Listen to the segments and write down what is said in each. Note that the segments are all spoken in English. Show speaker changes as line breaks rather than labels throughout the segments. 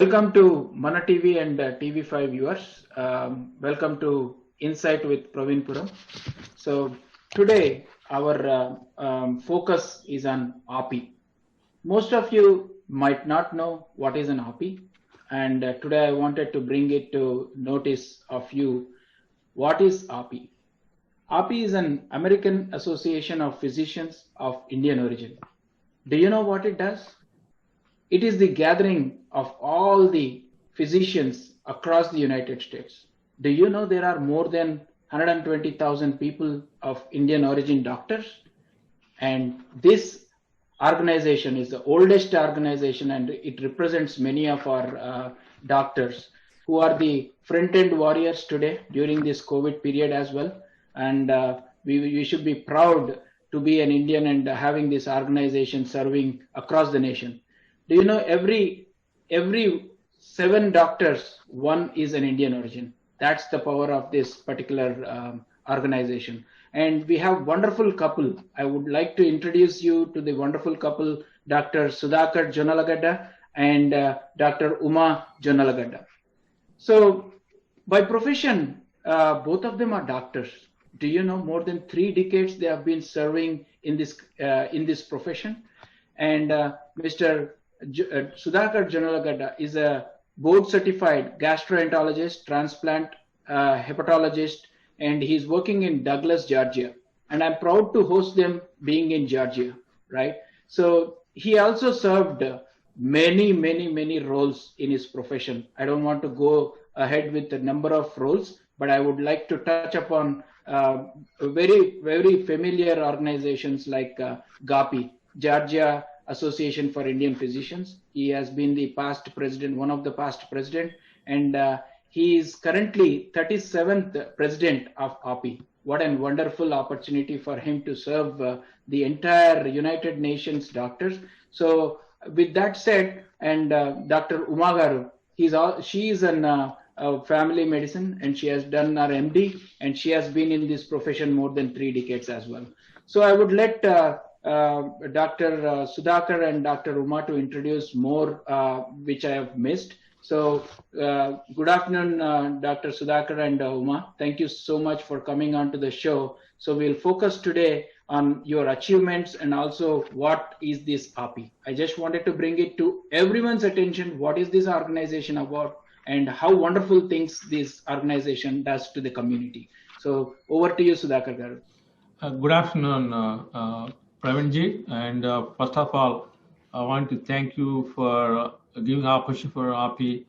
Welcome to Mana TV and TV5 viewers. Welcome to Insight with Praveen Puram. So today our focus is on AAPI. Most of you might not know what is an AAPI, and today I wanted to bring it to notice of you. What is AAPI? AAPI is an American Association of Physicians of Indian origin. Do you know what it does? It is the gathering of all the physicians across the United States. Do you know there are more than 120,000 people of Indian origin doctors? And this organization is the oldest organization, and it represents many of our doctors who are the front-end warriors today during this COVID period as well. And we should be proud to be an Indian and having this organization serving across the nation. Do you know every 7 doctors, 1 is an Indian origin? That's the power of this particular organization. And we have wonderful couple. I would like to introduce you to the wonderful couple, Dr. Sudhakar Janalagada and Dr. Uma Janalagada. So by profession, both of them are doctors. Do you know more than 3 decades they have been serving in this profession? And Mr. Sudhakar Janalagada is a board-certified gastroenterologist, transplant hepatologist, and he's working in Douglas, Georgia. And I'm proud to host them being in Georgia, right? So he also served many roles in his profession. I don't want to go ahead with the number of roles, but I would like to touch upon very familiar organizations like GAPI, Georgia Association for Indian Physicians. He has been the past president, one of the past president, and he is currently 37th president of AAPI. What a wonderful opportunity for him to serve the entire United Nations doctors. So with that said, and Dr. Uma Garu, she is an family medicine, and she has done her MD, and she has been in this profession more than 3 decades as well. So I would let Dr. Sudhakar and Dr. Uma to introduce more, which I have missed. So good afternoon, Dr. Sudhakar and Uma. Thank you so much for coming on to the show. So we'll focus today on your achievements and also what is this AAPI. I just wanted to bring it to everyone's attention. What is this organization about and how wonderful things this organization does to the community. So over to you, Sudhakar Garu.
Good afternoon, Pravinji, and first of all, I want to thank you for giving opportunity for AAPI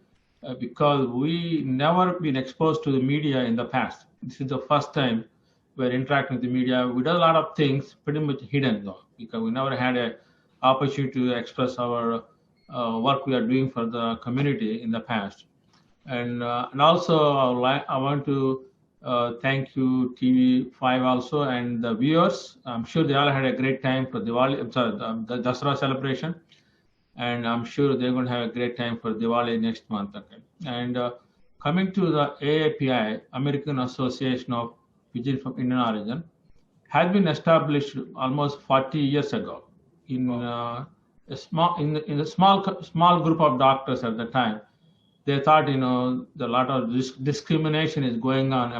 because we never been exposed to the media in the past. This is the first time we're interacting with the media. We do a lot of things pretty much hidden though, because we never had an opportunity to express our work we are doing for the community in the past. And also I want to thank you TV5 also and the viewers. I'm sure they all had a great time for Diwali, the Dasara celebration, and I'm sure they're going to have a great time for Diwali next month. Okay. And coming to the AAPI, American Association of Physicians from Indian Origin, has been established almost 40 years ago in a small group of doctors at the time. They thought, a lot of discrimination is going on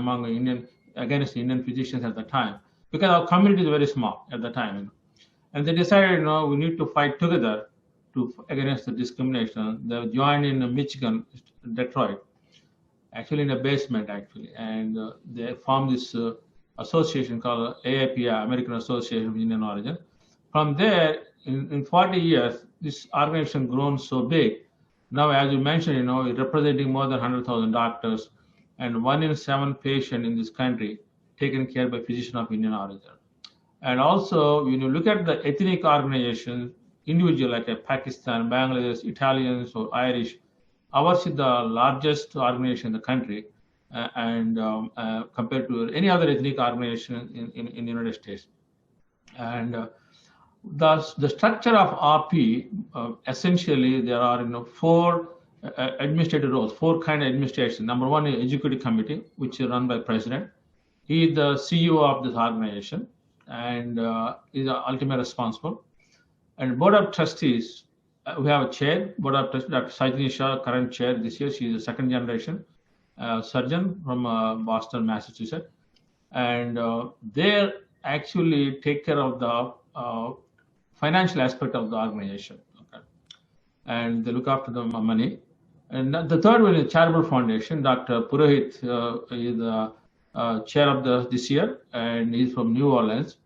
against Indian physicians at the time, because our community is very small at the time. And they decided, we need to fight together against the discrimination. They joined in Michigan, Detroit, actually in a basement, actually. And they formed this association called AAPI, American Association of Indian Origin. From there, in 40 years, this organization grown so big. Now, as you mentioned, representing more than 100,000 doctors and 1 in 7 patients in this country taken care by physicians of Indian origin. And also, when you look at the ethnic organizations, individual like Pakistan, Bangladesh, Italians, or Irish, ours is the largest organization in the country, and compared to any other ethnic organization in the United States. And the structure of AAPI, essentially there are 4 administrative roles, 4 kind of administration. Number 1 is executive committee, which is run by president. He is the CEO of this organization and is ultimately responsible. And board of trustees we have a chair, Board of Trustees, Dr. Sajini Shah, current chair this year. She is a second generation surgeon from Boston, Massachusetts. And they actually take care of the financial aspect of the organization. Okay? And they look after the money. And the third one is Charitable Foundation. Dr. Purohit is the chair of this year, and he's from New Orleans.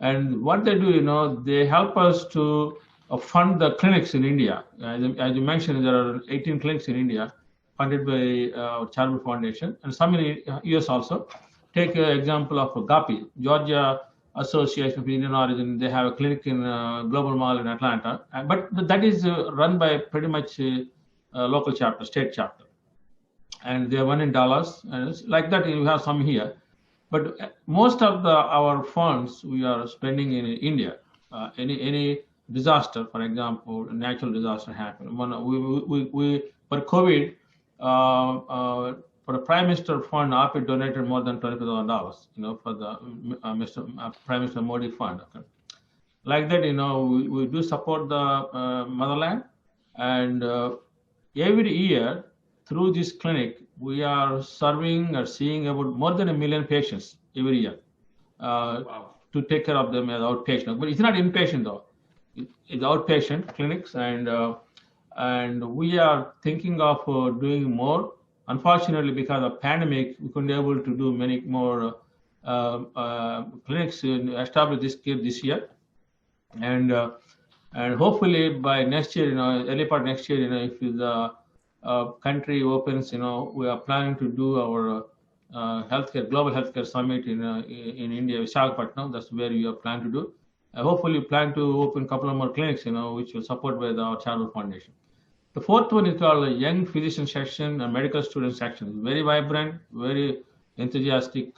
And what they do, they help us to fund the clinics in India. As you mentioned, there are 18 clinics in India funded by Charitable Foundation, and some in US also. Take an example of GAPI, Georgia Association of Indian Origin. They have a clinic in Global Mall in Atlanta, but that is run by pretty much local chapter, state chapter. And they have one in Dallas, and it's like that. You have some here. But most of our funds we are spending in India. Any disaster, for example, a natural disaster happened. We for COVID, for the Prime Minister Fund, AAPI donated more than $20,000, for the Prime Minister Modi Fund. Okay? Like that, we do support the motherland, and every year through this clinic, we are serving or seeing about more than 1 million patients every year to take care of them as outpatient. But it's not inpatient though; it's outpatient clinics, and we are thinking of doing more. Unfortunately, because of pandemic, we couldn't be able to do many more clinics established this year, and hopefully by next year, early part next year, if the country opens, we are planning to do our global healthcare summit in India, Visakhapatnam. That's where we are planning to do. Hopefully, we plan to open a couple of more clinics, which will support by our Charitable Foundation. The fourth one is called a Young Physician Section and Medical Student Section. Very vibrant, very enthusiastic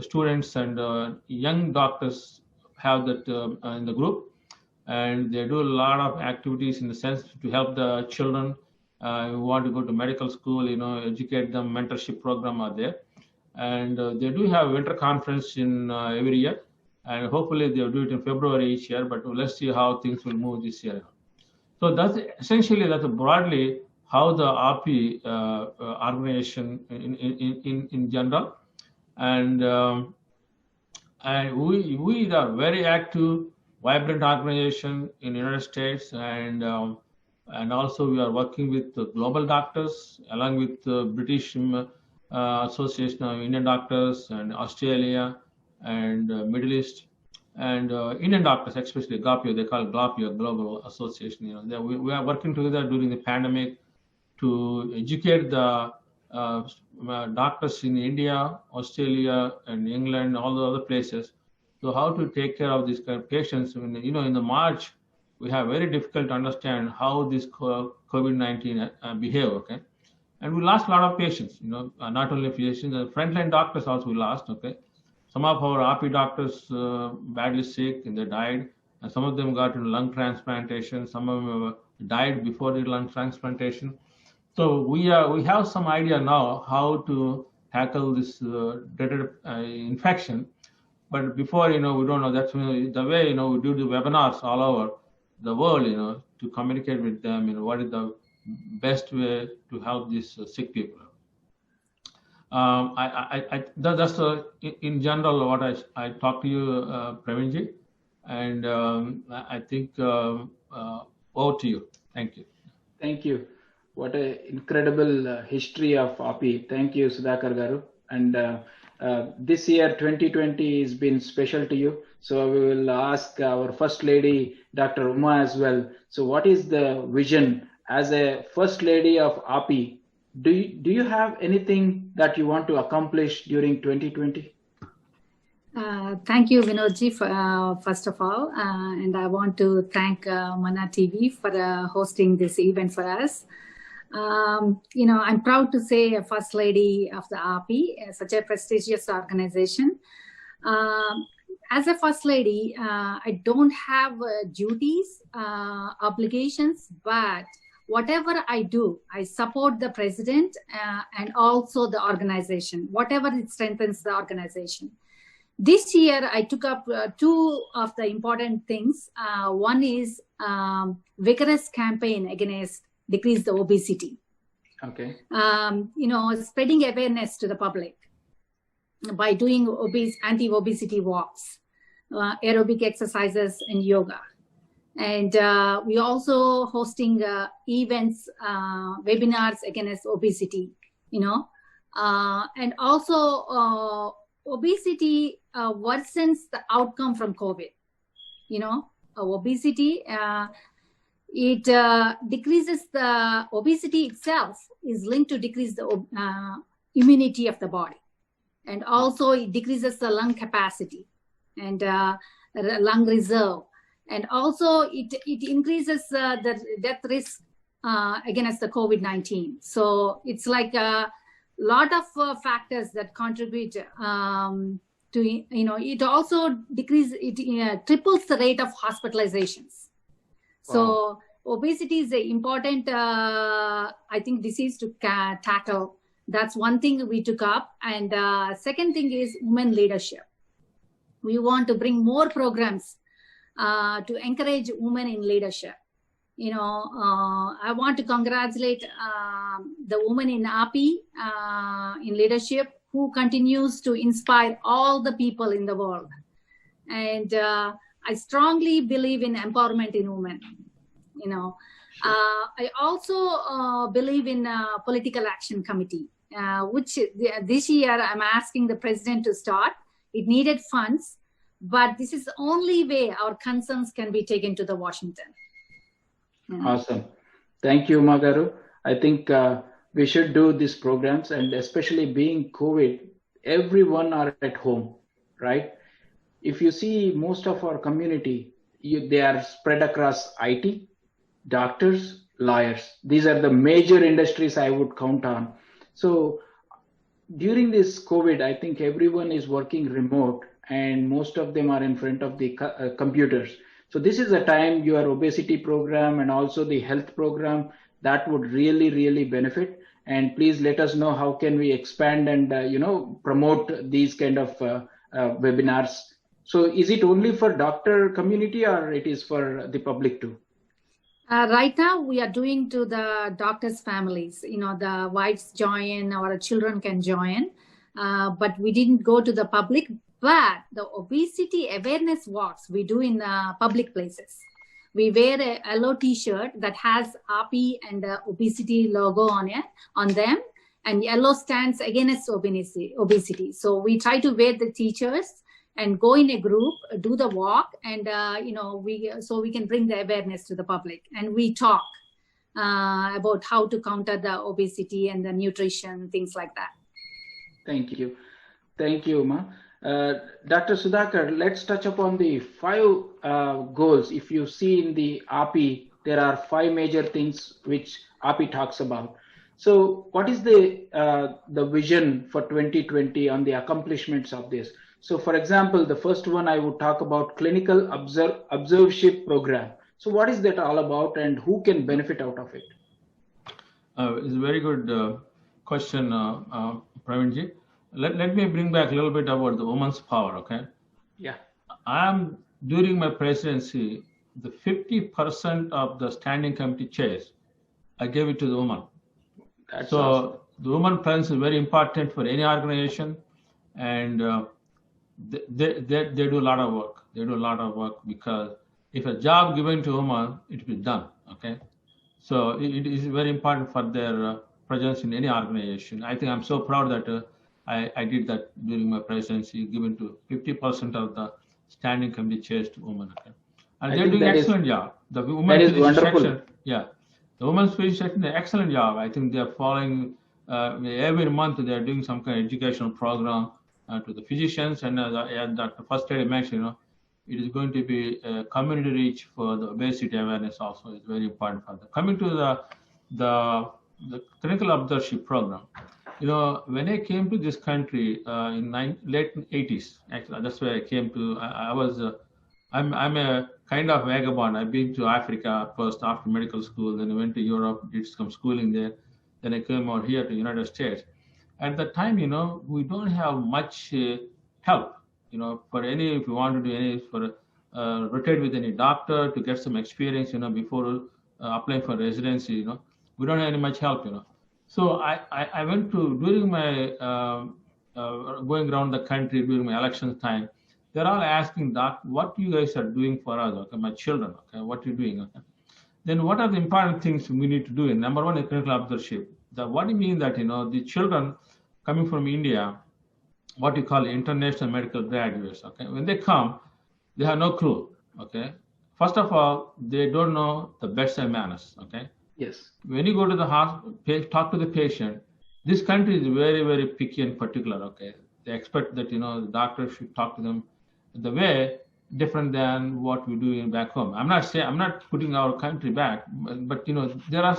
students and young doctors have that in the group. And they do a lot of activities in the sense to help the children who want to go to medical school, educate them. Mentorship program are there. And they do have a winter conference in every year. And hopefully they'll do it in February each year, but let's see how things will move this year. So that's broadly how the AAPI organization in general, and we are very active, vibrant organization in the United States, and also we are working with global doctors along with the British Association of Indian Doctors and Australia and Middle East. And Indian doctors, especially GAPI, they call it GAPI, Global Association. We are working together during the pandemic to educate the doctors in India, Australia, and England, all the other places. So how to take care of these kind of patients? In the March, we have very difficult to understand how this COVID-19 behave. Okay, and we lost a lot of patients. Not only physicians, frontline doctors also we lost. Okay. Some of our AAPI doctors badly sick and they died, and some of them got lung transplantation. Some of them died before the lung transplantation. So we have some idea now how to tackle this dreaded infection. But before, we don't know. That's the way, we do the webinars all over the world, to communicate with them, what is the best way to help these sick people. That's in general what I talked to you, Pravinji, and I think over to you. Thank you.
Thank you. What an incredible history of AAPI. Thank you, Sudhakar Garu. And this year, 2020, has been special to you. So we will ask our First Lady, Dr. Uma, as well. So what is the vision as a First Lady of AAPI? Do you have anything that you want to accomplish during 2020?
Thank you, Vinodji, first of all. And I want to thank Mana TV for hosting this event for us. I'm proud to say a First Lady of the AAPI, such a prestigious organization. As a First Lady, I don't have duties, obligations, but whatever I do, I support the president and also the organization, whatever it strengthens the organization. This year, I took up two of the important things. One is vigorous campaign against decrease the obesity.
Okay.
Spreading awareness to the public by doing anti-obesity walks, aerobic exercises, and yoga. And we also hosting events, webinars against obesity. And also obesity worsens the outcome from COVID. Obesity, it decreases the obesity itself is linked to decrease the immunity of the body. And also it decreases the lung capacity and lung reserve. And also it increases the death risk against the COVID-19. So it's like a lot of factors that contribute to, it also triples the rate of hospitalizations. So wow. Obesity is an important, I think, disease to tackle. That's one thing we took up. And second thing is women leadership. We want to bring more programs to encourage women in leadership. I want to congratulate the women in AAPI in leadership who continues to inspire all the people in the world. And I strongly believe in empowerment in women. I also believe in political action committee, which this year I'm asking the president to start. It needed funds, but this is the only way our concerns can be taken to the Washington.
Awesome. Thank you, Magaru. I think we should do these programs, and especially being COVID, everyone are at home, right? If you see most of our community, they are spread across IT, doctors, lawyers. These are the major industries I would count on. So during this COVID, I think everyone is working remote and most of them are in front of the computers. So this is a time your obesity program and also the health program that would really, really benefit. And please let us know how can we expand and, promote these kind of webinars. So is it only for doctor community or it is for the public too?
Right now, we are doing to the doctors' families. The wives join, our children can join, but we didn't go to the public. But the obesity awareness walks we do in public places. We wear a yellow T-shirt that has AAPI and the obesity logo on them, and yellow stands against obesity. So we try to wear the T-shirts and go in a group, do the walk, and so we can bring the awareness to the public. And we talk about how to counter the obesity and the nutrition, things like that.
Thank you, Ma. Dr. Sudhakar, let's touch upon the 5 goals. If you see in the AAPI, there are 5 major things which AAPI talks about. So what is the vision for 2020 on the accomplishments of this? So for example, the first one I would talk about clinical observership program. So what is that all about and who can benefit out of it?
It's a very good question, Pravinji. Let me bring back a little bit about the woman's power, okay?
Yeah.
During my presidency, the 50% of the standing committee chairs, I gave it to the woman.
That's
so
awesome.
The woman presence is very important for any organization, and they do a lot of work. They do a lot of work because if a job given to a woman, it will be done, okay? So it is very important for their presence in any organization. I think I'm so proud that I did that during my presidency, given to 50% of the standing committee chairs to women. Okay? And they're doing an excellent job. The women's section, the women's physics section, an excellent job. I think they're following every month. They're doing some kind of educational program to the physicians, and Dr. First Lady mentioned, it is going to be a community reach for the obesity awareness. Also, is very important for them. Coming to the clinical observership program. When I came to this country in late 80s, actually, that's where I came to. I'm a kind of vagabond. I've been to Africa first after medical school, then I went to Europe, did some schooling there. Then I came out here to the United States. At the time, we don't have much help, if you want to do any, rotate with any doctor to get some experience, before applying for residency, we don't have any much help, So I went to, during my going around the country during my election time, they're all asking, Doc, what you guys are doing for us, okay, my children, okay, what you're doing, okay. Then what are the important things we need to do? And number one is clinical observership. What do you mean that, the children coming from India, what you call international medical graduates, okay, when they come, they have no clue, okay. First of all, they don't know the bedside manners, okay.
Yes.
When you go to the hospital, talk to the patient, this country is very, very picky and particular, okay. They expect that, the doctor should talk to them the way different than what we do in back home. I'm not putting our country back, but there are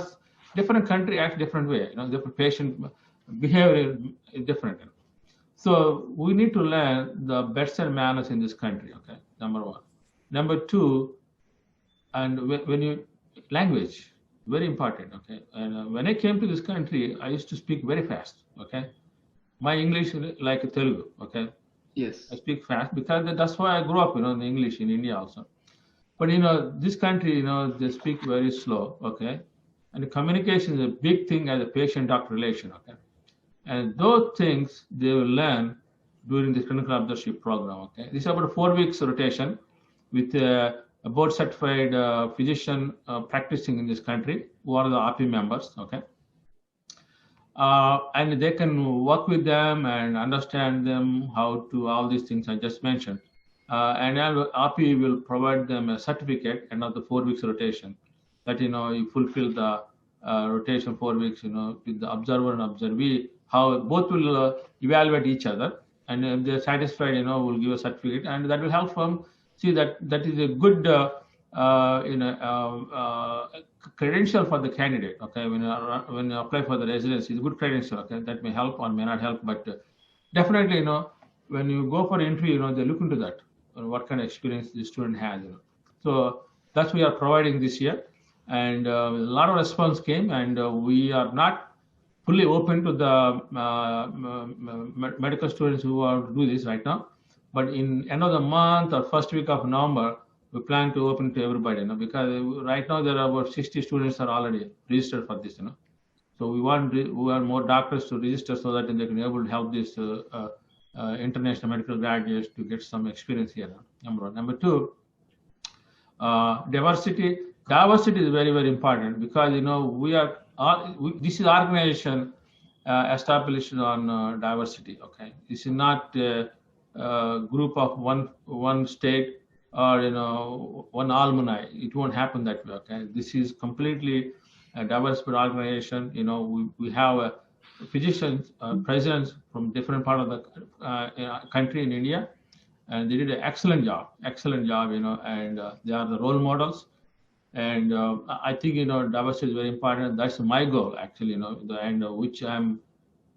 different country act different way. Different patient behavior is different. So we need to learn the bedside manners in this country. Okay, number one. Number two, and when you language, very important. Okay, and when I came to this country, I used to speak very fast. Okay, my English like Telugu. Okay.
Yes.
I speak fast because that's why I grew up, in English in India also. But, this country, they speak very slow, okay? And the communication is a big thing as a patient-doctor relation, okay? And those things they will learn during the clinical observership program, okay? This is about a 4 weeks rotation with a board-certified physician practicing in this country who are the AAPI members, okay? And they can work with them and understand them how to all these things I just mentioned. And AAPI will provide them a certificate end of the 4 weeks rotation that, you fulfill the rotation 4 weeks, with the observer and observee, how both will evaluate each other. And if they're satisfied, will give a certificate, and that will help them see that is a good, credential for the candidate. Okay, when you apply for the residency, it's a good credential. Okay, that may help or may not help, but definitely, when you go for interview, they look into that, what kind of experience the student has. So that's we are providing this year, and a lot of response came, and we are not fully open to the medical students who want to do this right now, but in end of the month or first week of November, we plan to open to everybody, because right now there are about 60 students are already registered for this, So we want more doctors to register so that they can be able to help these international medical graduates to get some experience here. Number one. Number two, diversity. Diversity is very, very important because this is organization established on diversity. Okay, this is not a group of one state or one alumni. It won't happen that way. Okay, this is completely a diverse organization. We have physicians, presidents from different part of the country in India, and they did an excellent job. And they are the role models. And I think diversity is very important. That's my goal actually. And which I'm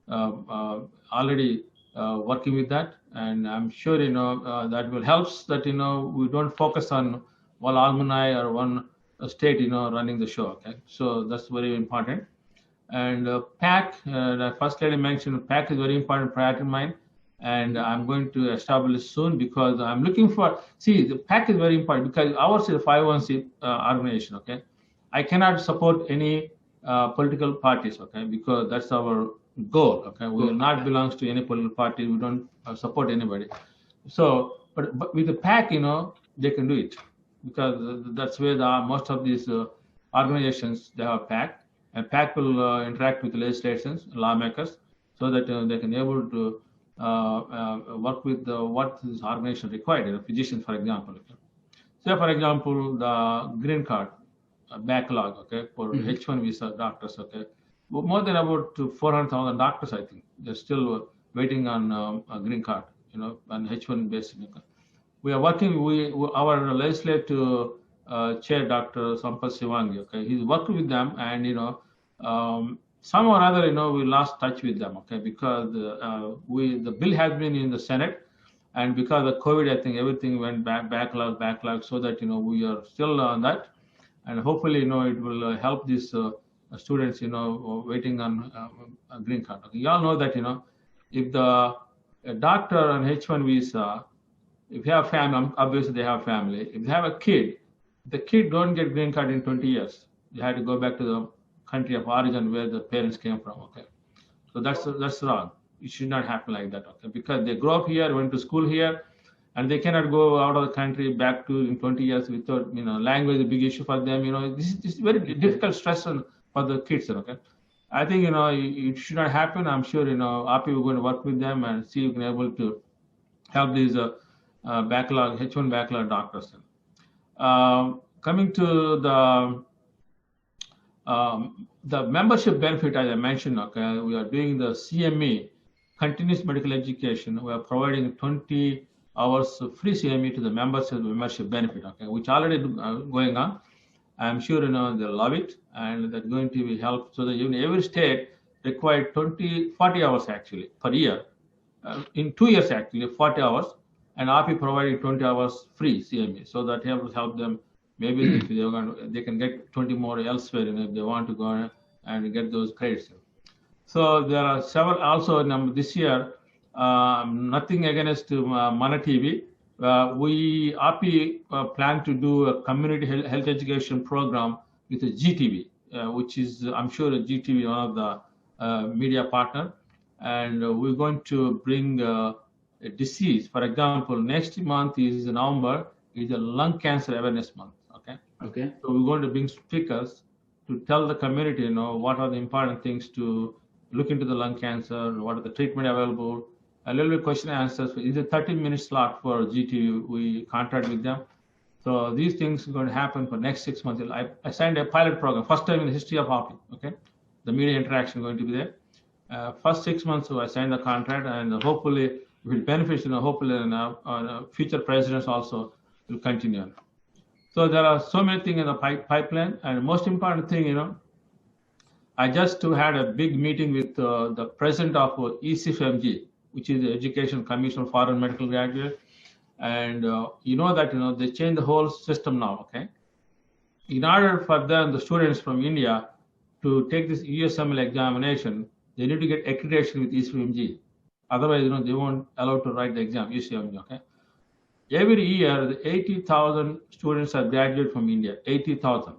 already working with that, and I'm sure that will help. That we don't focus on one alumni or one state running the show. Okay, so that's very important. And PAC, the first lady mentioned, PAC is very important priority of mine, and I'm going to establish soon because I'm looking for. See, the PAC is very important because ours is a 501c organization. Okay, I cannot support any political parties. Okay, because that's our goal. Okay, we will not belong to any political party. We don't support anybody. So, but with the PAC, they can do it because that's where most of these organizations they have PAC, and PAC will interact with the legislators, lawmakers, so that they can able to work with what this organization required. Physicians, for example. Okay. So, for example, the green card backlog. Okay, for H1 visa doctors. Okay. More than about 400,000 doctors, I think, they're still waiting on a green card, on H1 basis. We are working. Our legislative chair, Dr. Sampath Sivangi. Okay, he's working with them, and some or other, we lost touch with them. Okay, because the bill has been in the Senate, and because of COVID, I think everything went backlog, so that we are still on that, and hopefully, it will help these. Students, waiting on a green card. Okay. You all know that, if a doctor on H1 visa If you have family, obviously they have family. If they have a kid, the kid don't get green card in 20 years. You have to go back to the country of origin where the parents came from. Okay, so that's wrong. It should not happen like that. Okay, because they grow up here, went to school here, and they cannot go out of the country back to in 20 years without, language is a big issue for them. This is very difficult stress for the kids. Okay, I think it should not happen. I'm sure API we're going to work with them and see if we can able to help these backlog H1 backlog doctors. Coming to the membership benefit, as I mentioned, okay, we are doing the CME, continuous medical education. We are providing 20 hours of free CME to the members of the membership benefit, okay, which already going on. I'm sure they'll love it, and that's going to be help. So that every state required 40 hours actually per year. In 2 years actually 40 hours, and API provided 20 hours free CME, so that help them. Maybe if they can get 20 more elsewhere, if they want to go and get those credits. So there are several also this year. Nothing against Mana TV. We API plan to do a community health education program with a GTV, which is I'm sure a GTV one of the media partner, and we're going to bring a disease. For example, next month is November, is a lung cancer awareness month. Okay. So we're going to bring speakers to tell the community, what are the important things to look into the lung cancer, what are the treatment available, a little bit question and answers. It's a 30-minute slot for GTV. We contract with them. So these things are going to happen for next 6 months. I signed a pilot program, first time in the history of API. Okay, the media interaction going to be there. First 6 months, so I signed the contract, and hopefully it will benefit. Hopefully, future presidents also will continue. So there are so many things in the pipeline, and most important thing, I just had a big meeting with the president of ECFMG, which is the Education Commission for Foreign Medical Graduates, and that they changed the whole system now. Okay, in order for them, the students from India, to take this USML examination, they need to get accreditation with ECFMG. Otherwise, they won't allow to write the exam ECFMG. Okay. Every year, 80,000 students are graduated from India, 80,000.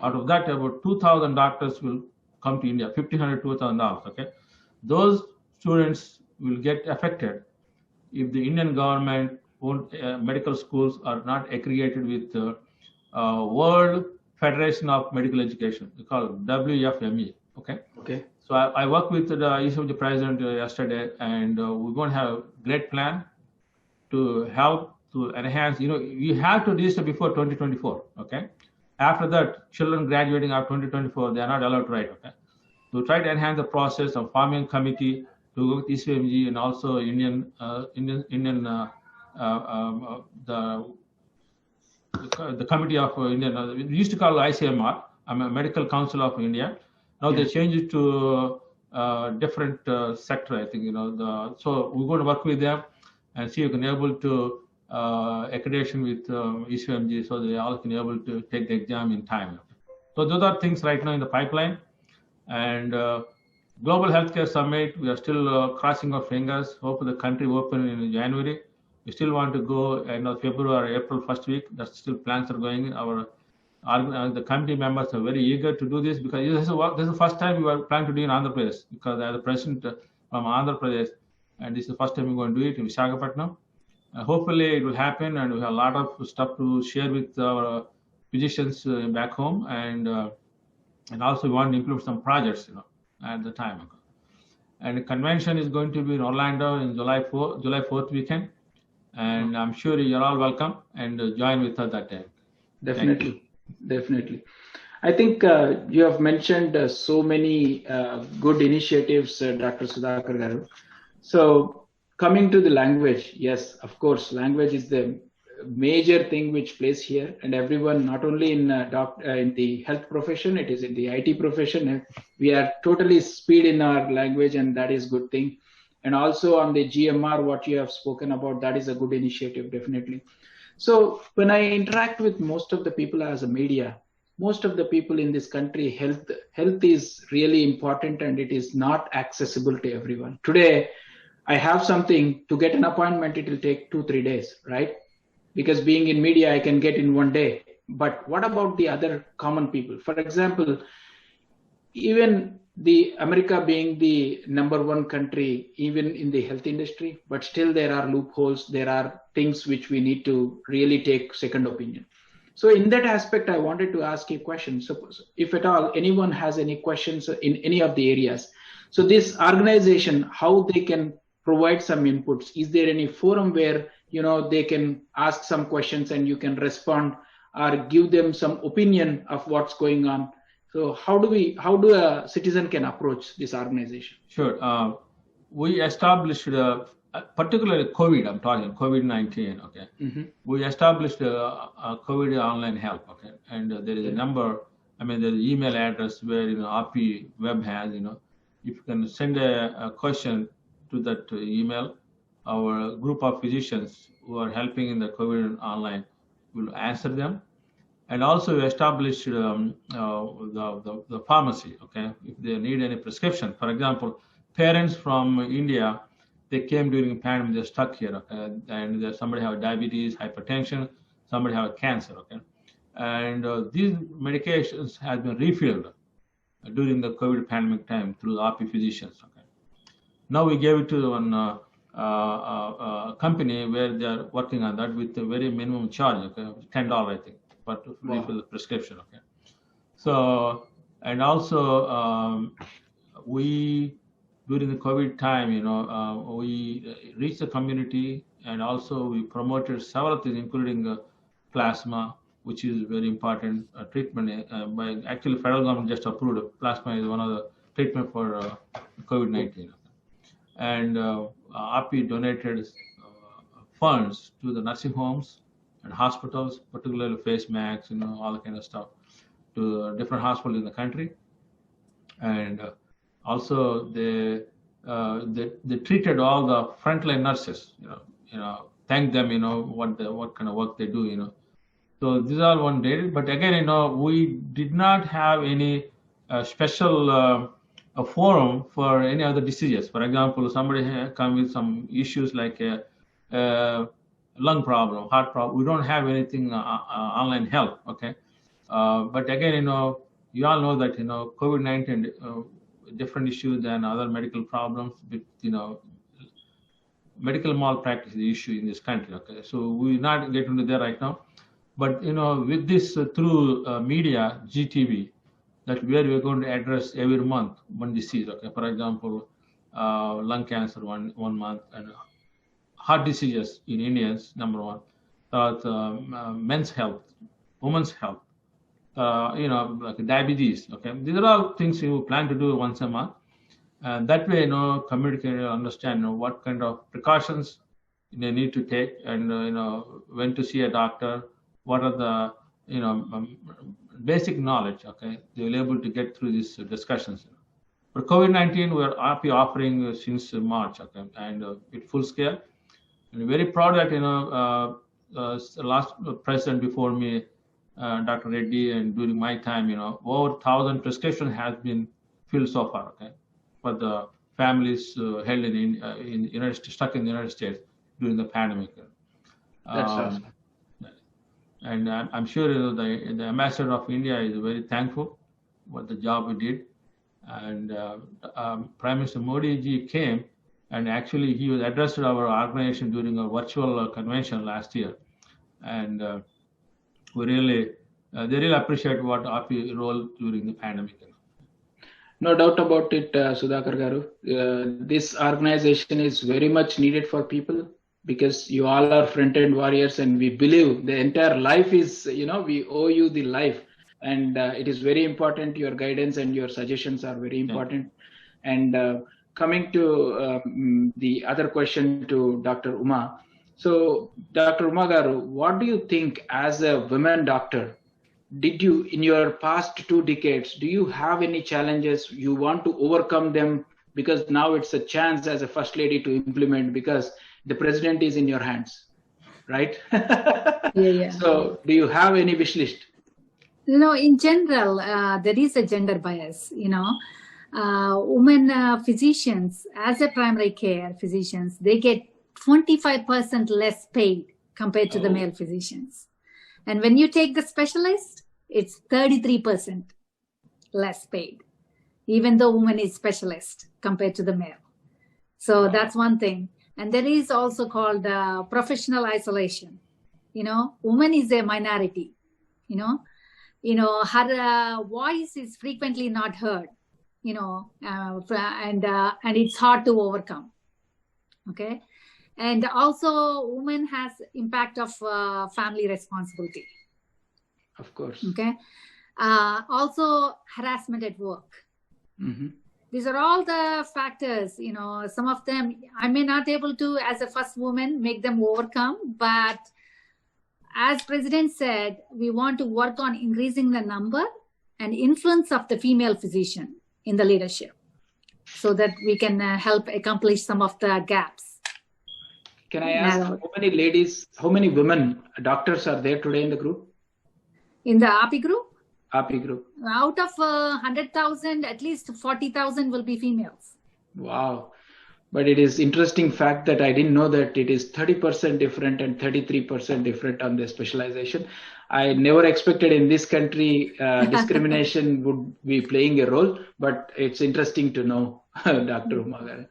Out of that, about 2,000 doctors will come to India, $1,500, $2,000, okay? Those students will get affected if the Indian government medical schools are not accredited with the World Federation of Medical Education. They call it WFME, okay? Okay. So I worked with the ECFMG president yesterday, and we're going to have a great plan to help to enhance. You have to register before 2024. Okay. After that, children graduating after 2024, they are not allowed to write. Okay. To try to enhance the process of forming committee to go with ECFMG and also the committee of Indian. We used to call ICMR, Medical Council of India. Now they changed it to different sector. I think so we're going to work with them and see if we can able to accreditation with ECFMG, so they all can able to take the exam in time. So those are things right now in the pipeline. And Global Healthcare Summit, we are still crossing our fingers. Hope the country open in January. We still want to go in February or April first week. That's still plans are going. The committee members are very eager to do this, because this is the first time we were planning to do in Andhra Pradesh, because I have the president from Andhra Pradesh, and this is the first time we're going to do it in Visakhapatnam. Hopefully it will happen, and we have a lot of stuff to share with our physicians back home, and also we want to implement some projects, at the time. And the convention is going to be in Orlando in July 4th weekend, and I'm sure you're all welcome and join with us that day.
Definitely. I think you have mentioned so many good initiatives, Dr. Sudhakar Garu. So coming to the language, yes, of course, language is the major thing which plays here, and everyone, not only in the health profession, it is in the IT profession. We are totally speed in our language, and that is good thing. And also on the GMR, what you have spoken about, that is a good initiative, definitely. So when I interact with most of the people as a media, most of the people in this country, health is really important, and it is not accessible to everyone. Today, I have something to get an appointment, it will take 2-3 days, right? Because being in media, I can get in one day. But what about the other common people? For example, even the America being the #1 country, even in the health industry, but still there are loopholes. There are things which we need to really take second opinion. So in that aspect, I wanted to ask you a question. Suppose if at all anyone has any questions in any of the areas. So this organization, how they can provide some inputs? Is there any forum where they can ask some questions and you can respond or give them some opinion of what's going on? So how do a citizen can approach this organization?
Sure. We established, particularly COVID, I'm talking COVID-19, okay?
Mm-hmm.
We established a COVID online help, okay? And there is a number, there's an email address where, AAPI web has, if you can send a question to that email, our group of physicians who are helping in the COVID online will answer them. And also we established the pharmacy, okay? If they need any prescription, for example, parents from India, they came during the pandemic, they're stuck here, okay? And somebody have diabetes, hypertension, somebody have cancer, okay? And these medications have been refilled during the COVID pandemic time through the AAPI physicians, okay? Now we gave it to one company where they are working on that with a very minimum charge, okay? $10, I think. But to refill the prescription, okay. So, and also we during the COVID time, we reached the community, and also we promoted several things, including plasma, which is very important treatment. By actually, federal government just approved plasma is one of the treatment for COVID-19, and AAPI donated funds to the nursing homes and hospitals, particularly face masks, all that kind of stuff, to different hospitals in the country. And also they treated all the frontline nurses, thank them, what kind of work they do, So these are one day. But again, we did not have any special a forum for any other diseases. For example, somebody come with some issues like lung problem, heart problem. We don't have anything online help, okay? But again, you all know that, COVID-19, different issues than other medical problems, but, medical malpractice is the issue in this country, okay? So we're not getting into that right now. But, with this through media, GTV, that where we're going to address every month one disease, okay? For example, lung cancer one month, and heart diseases in Indians, #1. Men's health, women's health, like diabetes. Okay, these are all things you plan to do once a month, and that way, community can understand what kind of precautions they need to take, and when to see a doctor, what are the basic knowledge. Okay, they will be able to get through these discussions. For COVID-19, we're offering since March, okay, and at full scale. And very proud that last president before me, Dr. Reddy, and during my time, over 1,000 prescriptions has been filled so far, okay, for the families held in United States, stuck in the United States during the pandemic.
That's awesome.
And I'm sure the ambassador of India is very thankful what the job we did, and Prime Minister Modi ji came. And actually, he was addressed our organization during a virtual convention last year, and they really appreciate what AAPI role during the pandemic.
No doubt about it, Sudhakar Garu. This organization is very much needed for people, because you all are front-end warriors, and we believe the entire life is, we owe you the life, and it is very important. Your guidance and your suggestions are very important, and. Coming to the other question to Dr. Uma. So, Dr. Uma Garu, what do you think as a women doctor? Did you, in your past 2 decades, do you have any challenges you want to overcome them? Because now it's a chance as a first lady to implement, because the president is in your hands, right?
Yeah.
So, do you have any wish list?
In general, there is a gender bias, women physicians, as a primary care physicians, they get 25% less paid compared to the male physicians. And when you take the specialist, it's 33% less paid, even though woman is specialist compared to the male. So that's one thing. And there is also called professional isolation. Woman is a minority. Her voice is frequently not heard. And it's hard to overcome. Okay, and also woman has impact of family responsibility.
Of course.
Okay, also harassment at work.
Mm-hmm.
These are all the factors, some of them I may not able to, as a first woman, make them overcome. But as President said, we want to work on increasing the number and influence of the female physician in the leadership so that we can help accomplish some of the gaps.
Can I ask how many women doctors are there today in the group?
In the AAPI group?
AAPI group.
Out of 100,000, at least 40,000 will be females.
Wow. But it is interesting fact that I didn't know that it is 30% different and 33% different on the specialization. I never expected in this country discrimination would be playing a role, but it's interesting to know, Dr. Umagara.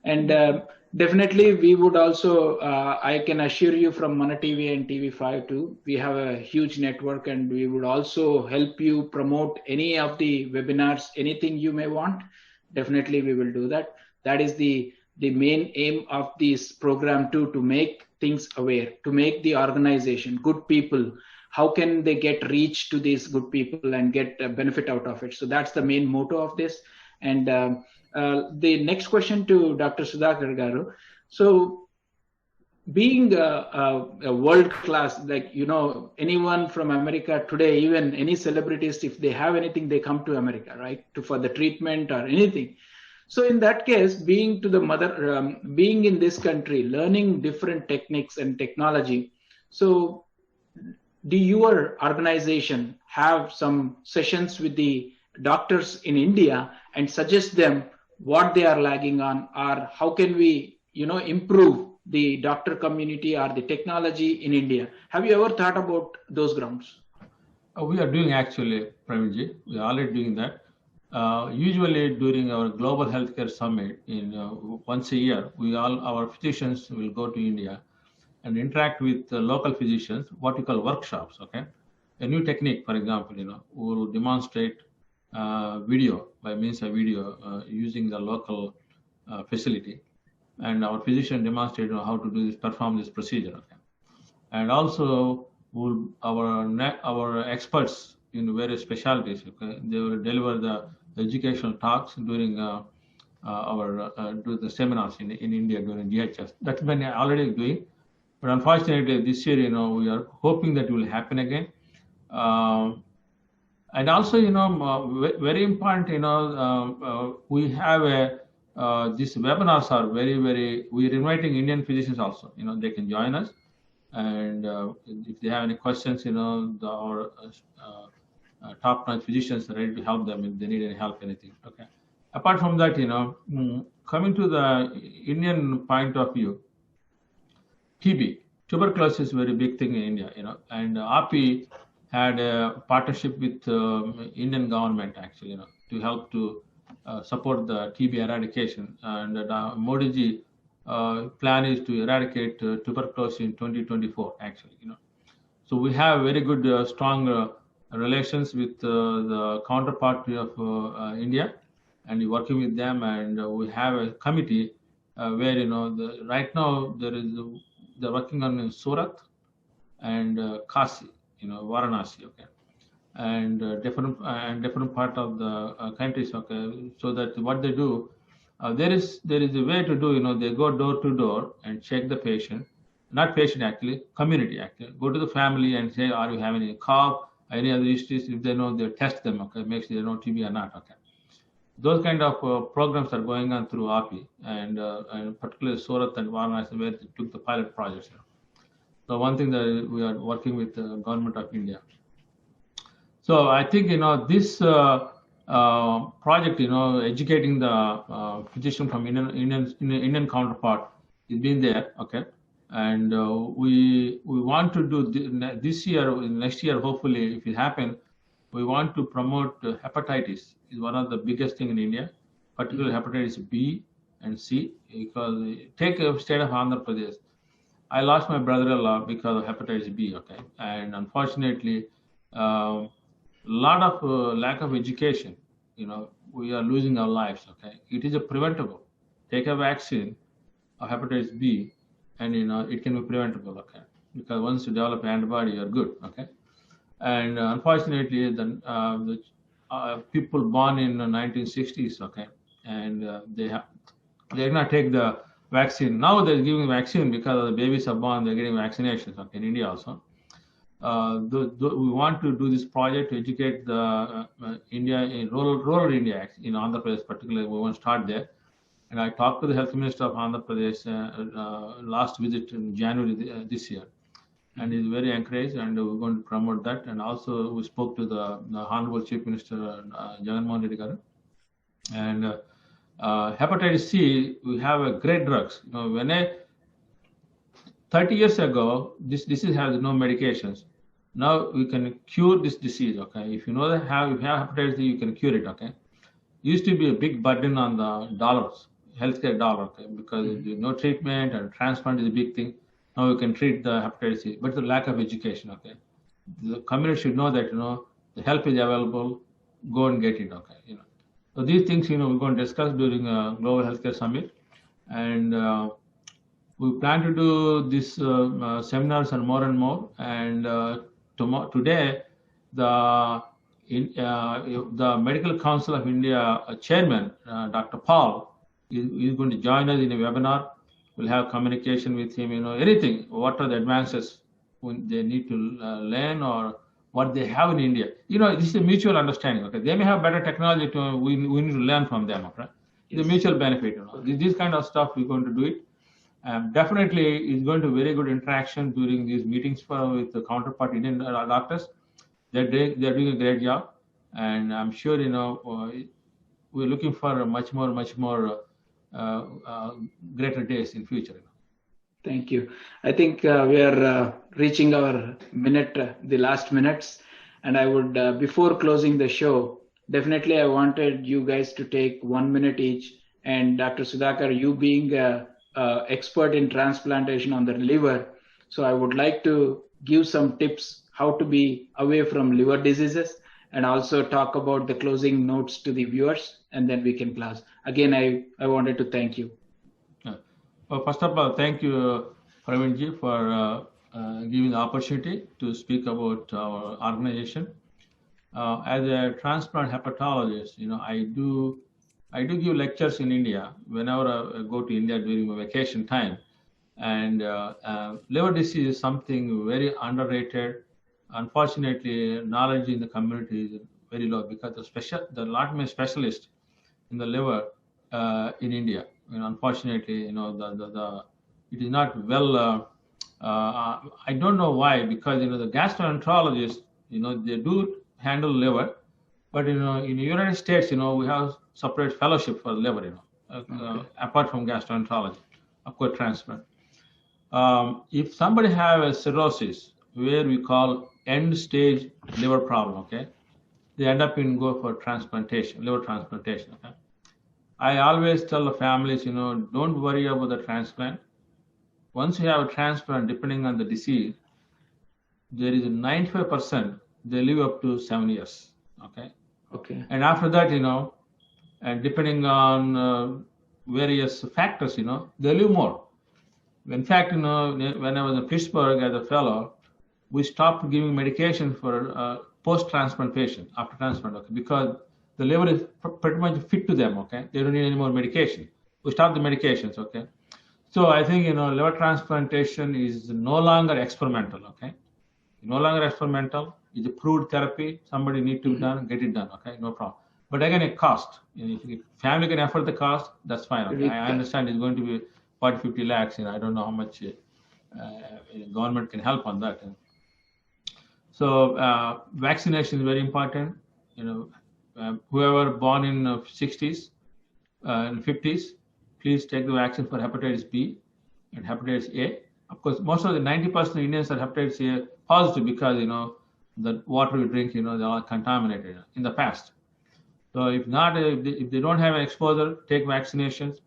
And definitely we would also, I can assure you from Mana TV and TV5 too, we have a huge network and we would also help you promote any of the webinars, anything you may want. Definitely we will do that. That is the main aim of this program too, to make things aware, to make the organization, good people, how can they get reach to these good people and get a benefit out of it. So that's the main motto of this. And the next question to Dr. Sudhakar Garu. So being a world class, like, anyone from America today, even any celebrities, if they have anything, they come to America, right? For the treatment or anything. So in that case, being in this country, learning different techniques and technology. So do your organization have some sessions with the doctors in India and suggest them what they are lagging on, or how can we, improve the doctor community or the technology in India? Have you ever thought about those grounds?
We are doing actually, Pravinji. We are already doing that. Usually during our global healthcare summit once a year, our physicians will go to India and interact with local physicians, what we call workshops. Okay, a new technique, for example, we will demonstrate video by means of video using the local facility, and our physician demonstrate how to do this, perform this procedure. Okay, and also our experts in various specialties. Okay, they will deliver the educational talks during the seminars in India during DHS. That's been already doing, but unfortunately this year, we are hoping that it will happen again. And also, very important, we have these webinars are very, very, we are inviting Indian physicians also, they can join us. And if they have any questions, our top-notch physicians are ready to help them if they need any help, anything. Okay. Apart from that, coming to the Indian point of view, TB, tuberculosis is a very big thing in India, and AAPI had a partnership with Indian government actually, to help to support the TB eradication. And Modi ji plan is to eradicate tuberculosis in 2024 actually, So we have very good, strong relations with the counterpart of India, and we're working with them, and we have a committee where, right now they're working on Surat and Kasi, Varanasi, okay, and different part of the countries, okay. So that what they do, there is a way to do, they go door to door and check the patient, not patient actually, community actually, go to the family and say, are you having any cough, any other issues? If they know, they test them, okay, make sure they know TB or not, okay. Those kind of programs are going on through AAPI, and particularly Surat and Varanasi, where they took the pilot projects. So one thing that we are working with the government of India. So I think, this project, educating the physician from Indian counterpart is been there, okay, and we want to do this year, next year, hopefully, if it happens, we want to promote hepatitis. Is one of the biggest thing in India, particularly hepatitis B and C, because take a state of Andhra Pradesh. I lost my brother-in-law because of hepatitis B, okay, and unfortunately, lot of lack of education, we are losing our lives, okay. It is a preventable. Take a vaccine of hepatitis B, and it can be preventable, okay, because once you develop antibody, you're good, okay. And unfortunately, the people born in the 1960s, okay, and they're not take the vaccine. Now they're giving vaccine because the babies are born, they're getting vaccinations, okay, in India also. We want to do this project to educate the India in rural India, in Andhra Pradesh particularly. We want to start there. And I talked to the health minister of Andhra Pradesh last visit in January this year, and he's very encouraged, and we're going to promote that. And also we spoke to the Honorable Chief Minister Janalagada. And hepatitis C, we have a great drugs. 30 years ago, this disease has no medications. Now we can cure this disease, okay? If you know that if you have hepatitis C, you can cure it, okay? Used to be a big burden on the dollars, healthcare dollar, okay? Because no treatment and transplant is a big thing. Now we can treat the hepatitis C, but the lack of education, okay? The community should know that, the help is available, go and get it, okay? So these things, we're going to discuss during a Global Healthcare Summit. And we plan to do these seminars and more. And today, the Medical Council of India chairman, Dr. Paul, is going to join us in a webinar. We'll have communication with him, anything, what are the advances when they need to learn or what they have in India. This is a mutual understanding, okay? They may have better technology, we need to learn from them, okay? It's a mutual benefit, This kind of stuff, we're going to do it. Definitely is going to be very good interaction during these meetings with the counterpart Indian doctors. They're doing a great job, and I'm sure we're looking for much more greater days in future.
Thank you. I think we are reaching our the last minutes, and I would before closing the show, definitely I wanted you guys to take 1 minute each, and Dr. Sudhakar, you being expert in transplantation on the liver, so I would like to give some tips how to be away from liver diseases, and also talk about the closing notes to the viewers, and then we can close. Again, I wanted to thank you.
Well, first of all, thank you, Praveerji, for giving the opportunity to speak about our organization. As a transplant hepatologist, I do give lectures in India whenever I go to India during my vacation time. And liver disease is something very underrated. Unfortunately, knowledge in the community is very low because the lot many specialists in the liver in India. Unfortunately, it is not well. I don't know why, because the gastroenterologists, they do handle liver, but in the United States, we have separate fellowship for liver, apart from gastroenterology, of course, transplant. If somebody have a cirrhosis, where we call end-stage liver problem, okay, they end up go for transplantation, liver transplantation. Okay? I always tell the families, don't worry about the transplant. Once you have a transplant, depending on the disease, there is a 95% they live up to 7 years. Okay.
Okay.
And after that, and depending on various factors, they live more. In fact, when I was in Pittsburgh as a fellow, we stopped giving medication for post-transplant patients after transplant, okay, because the liver is pretty much fit to them, okay? They don't need any more medication. We stopped the medications, okay? So I think, liver transplantation is no longer experimental, okay? No longer experimental. It's a proved therapy. Somebody need to be done, get it done, okay? No problem. But again, it costs. If family can afford the cost, that's fine. Okay? I understand it's going to be 40, 50 lakhs. I don't know how much government can help on that. So vaccination is very important. whoever born in 60s and 50s, please take the vaccine for hepatitis B and hepatitis A. Of course, most of the 90% of Indians are hepatitis A positive because, the water we drink, they are contaminated in the past. So if not, if they don't have an exposure, take vaccinations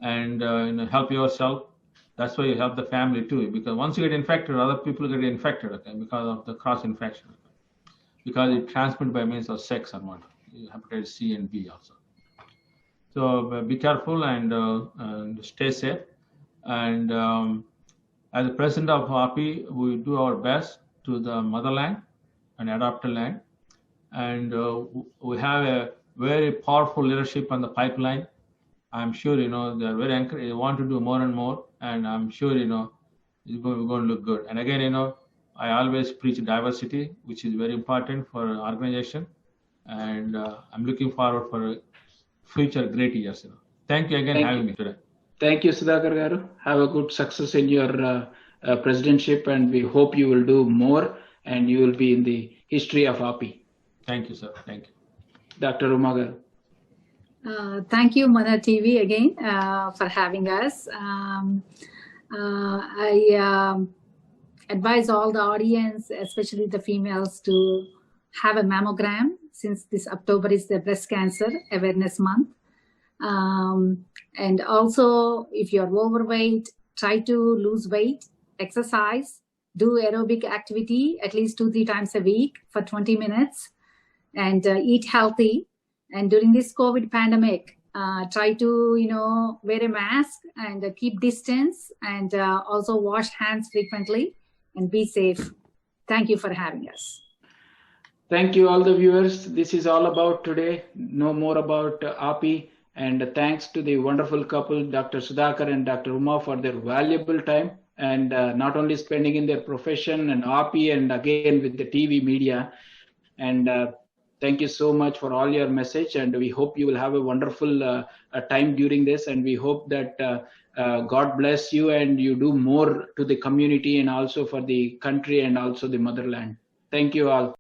and help yourself. That's why you help the family too, because once you get infected, other people get infected, okay, because of the cross infection, okay? Because it transmitted by means of sex or what, hepatitis C and B also. So be careful and stay safe. And as the president of AAPI, we do our best to the motherland and adopted land. And we have a very powerful leadership on the pipeline. I'm sure, they're very encouraged. They want to do more and more. And I'm sure, it's going to look good. And again, I always preach diversity, which is very important for an organization. And I'm looking forward for future great years. Thank you again for having me today.
Thank you, Sudhakar garu. Have a good success in your presidentship, and we hope you will do more and you will be in the history of AAPI.
Thank you, sir. Thank you.
Dr. Uma garu.
Thank you, Mana TV, again for having us. I advise all the audience, especially the females, to have a mammogram, since this October is the Breast Cancer Awareness Month. And also, if you're overweight, try to lose weight, exercise, do aerobic activity at least 2-3 times a week for 20 minutes, and eat healthy. And during this COVID pandemic, try to, wear a mask and keep distance, and also wash hands frequently and be safe. Thank you for having us.
Thank you, all the viewers. This is all about today. Know more about AAPI. And thanks to the wonderful couple, Dr. Sudhakar and Dr. Uma, for their valuable time, and not only spending in their profession and AAPI and again with the TV media. And thank you so much for all your message. And we hope you will have a wonderful time during this. And we hope that God bless you and you do more to the community and also for the country and also the motherland. Thank you all.